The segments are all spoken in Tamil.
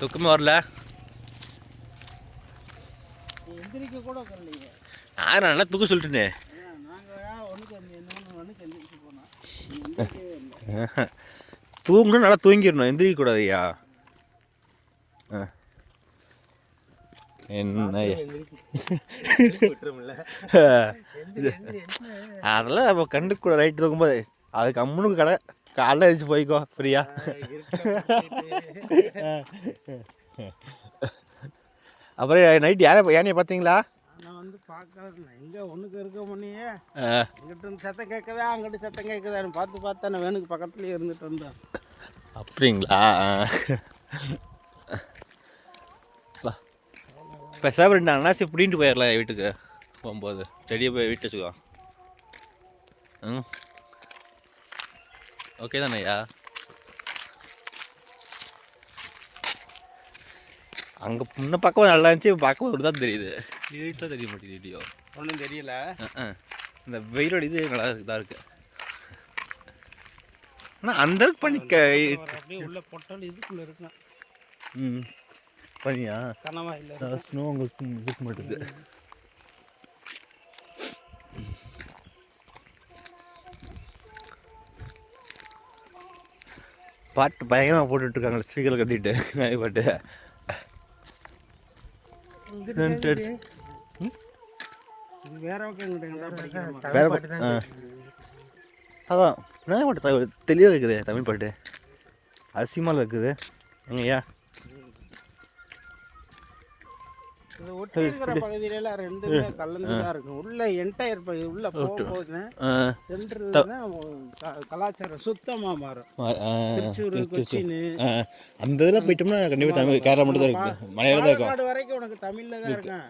தூக்கமே வரல. எந்திரிக்க கூட வரலைங்க. நல்லா தூக்க சொல்லிட்டேனே. தூங்கணும், நல்லா தூங்கிடணும், எந்திரிக்க கூடாது ஐயா. என்ன அதெல்லாம் அப்போ கண்டுக்க கூட ரைட் இருக்கும்போது அதுக்கு அம்மனுக்கு கடை காலைல எழுந்து போய்க்கோ ஃப்ரீயா. அப்புறம் நைட் யானையை பார்த்தீங்களா? நான் வந்து பார்க்கறது எங்கே ஒன்றுக்கு இருக்க முன்னையே இங்கிட்ட சத்தம் கேட்குதா அங்கிட்ட சத்தம் கேட்குதான்னு பார்த்து நான் வேணுக்கு பக்கத்துலேயே இருந்துட்டு இருந்தேன். அப்படிங்களா? இப்போ சார் ரெண்டு அண்ணாசி பிடின்ட்டு போயிடலாம் வீட்டுக்கு போகும்போது. செடியை போய் வீட்டு வச்சுக்கோ. ஓகே தானே ஐயா? அங்கே முன்ன பக்கம் நல்லா இருந்துச்சு, பார்க்க ஒரு தான் தெரியுது, வீட்டில் தெரிய மாட்டேங்குது. வீடியோ ஒன்றும் தெரியல. இந்த வெயிலோட இது நல்லா இதாக இருக்குது. ஆனால் அந்த அளவுக்கு பண்ணிக்க அப்படியே உள்ள பொட்டல் இதுக்குள்ளே இருக்குண்ணா. பண்ணியா கனவா இல்லை ஸ்னோ உங்களுக்கு இருக்க மாட்டேங்குது. பாட்டு பயங்கரமாக போட்டுட்ருக்காங்களே ஸ்பீக்கரில் கட்டிட்டு பாட்டு. அதான் நிறைய பாட்டு தெளிவாக இருக்குது தமிழ் பாட்டு. அதிசயமாக இருக்குது ஐயா. இந்த ஒட்டி இருக்கிற பகுதியில ரெண்டுமே கலந்துதான் இருக்கும். உள்ள என்டையர் உள்ள போகும்போது கலாச்சாரம் சுத்தமா மாறும். திருச்சூர், கொச்சின் அந்த இதெல்லாம் போயிட்டோம்னா கண்டிப்பாக தமிழ் கேரளா மட்டும் தான் இருக்குது. மலையாளம் தான் இருக்கும். பாலக்காடு வரைக்கும் உனக்கு தமிழ்ல தான் இருக்கும்.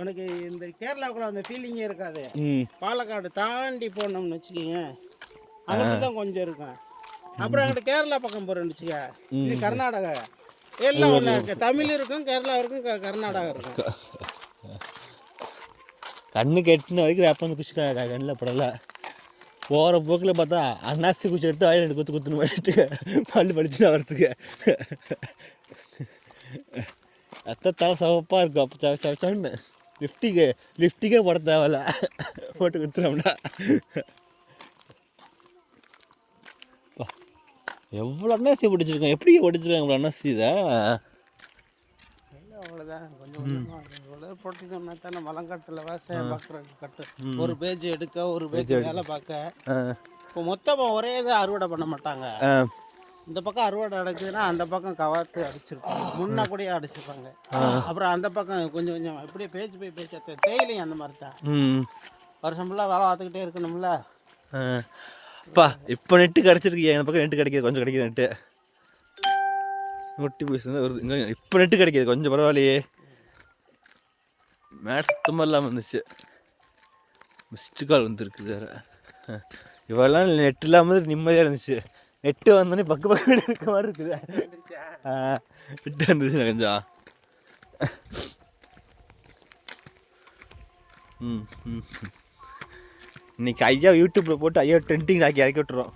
உனக்கு இந்த கேரளாவுக்குள்ள அந்த ஃபீலிங்கே இருக்காது. பாலக்காடு தாண்டி போனோம்னு வச்சுக்கோங்க, அங்கிட்டு தான் கொஞ்சம் இருக்கும். அப்புறம் அங்கிட்ட கேரளா பக்கம் போறேன்னு வச்சுக்க, இது கர்நாடகா. எல்லாம் ஒன்றா இருக்குது. தமிழ் இருக்கும், கேரளா இருக்கும், கர்நாடகா இருக்கும். கண்ணு கெட்டின வரைக்கும் வேப்பந்து குச்சி கண்ணில் படலை. போகிற போக்கில் பார்த்தா அன்னாசி குச்சி எடுத்து வாயில் ரெண்டு குத்துன்னு பண்ணிட்டு பல்லு படிச்சு தான் வரத்துக்கு ரத்தத்தால் சவப்பாக இருக்கும். அப்போ சவச்சான்னு லிஃப்டிக்கே போட தேவையில்ல, போட்டு குத்துறோம்னா. எவ்வளோ அன்னாசி பிடிச்சிருக்கோம், எப்படி பிடிச்சிருக்காங்க இவ்வளோ அன்னாசி? இதை அவ்வளோதான் கொஞ்சம் போட்டுட்டோம்னா தானே மலங்காட்டில் விவசாயம் பார்க்குறதுக்கு கட்டு. ஒரு பேஜ் எடுக்க, ஒரு பேஜ் வேலை பார்க்க. இப்போ மொத்தமாக ஒரே இதை அறுவடை பண்ண மாட்டாங்க. இந்த பக்கம் அறுவடை நடக்குதுன்னா அந்த பக்கம் கவாத்து அடிச்சிருப்பாங்க, முன்ன கூடயே அடிச்சிருப்பாங்க. அப்புறம் அந்த பக்கம் கொஞ்சம் கொஞ்சம் இப்படியே பேச்சு போய் பேச்சு தேயிலையும் அந்த மாதிரி தான். வருஷம் ஃபுல்லாக வேலை பார்த்துக்கிட்டே இருக்கணும்ல. அப்பா இப்போ நெட்டு கிடச்சிருக்கு. என் பக்கம் நெட்டு கிடைக்கிது, கொஞ்சம் கிடைக்கிது நெட்டு. நோட்டிஃபிகேஷன் வருது இங்கே. இப்போ நெட்டு கிடைக்கிது, கொஞ்சம் பரவாயில்லையே. மேட் சுத்தமாக இல்லாமல் இருந்துச்சு. மிஸ்டு கால் வந்துருக்குது வேறு. இவெல்லாம் நெட் இல்லாமல் நிம்மதியாக இருந்துச்சு. நெட்டு வந்தோடனே பக்கம் இருக்க மாதிரி இருக்குது. விட்டு வந்துச்சு கொஞ்சம். இன்னைக்கு ஐயா யூடியூப்பில் போட்டு ஐயா ட்ரெண்டிங் ஆக்கி இறக்கி விட்டுறோம்.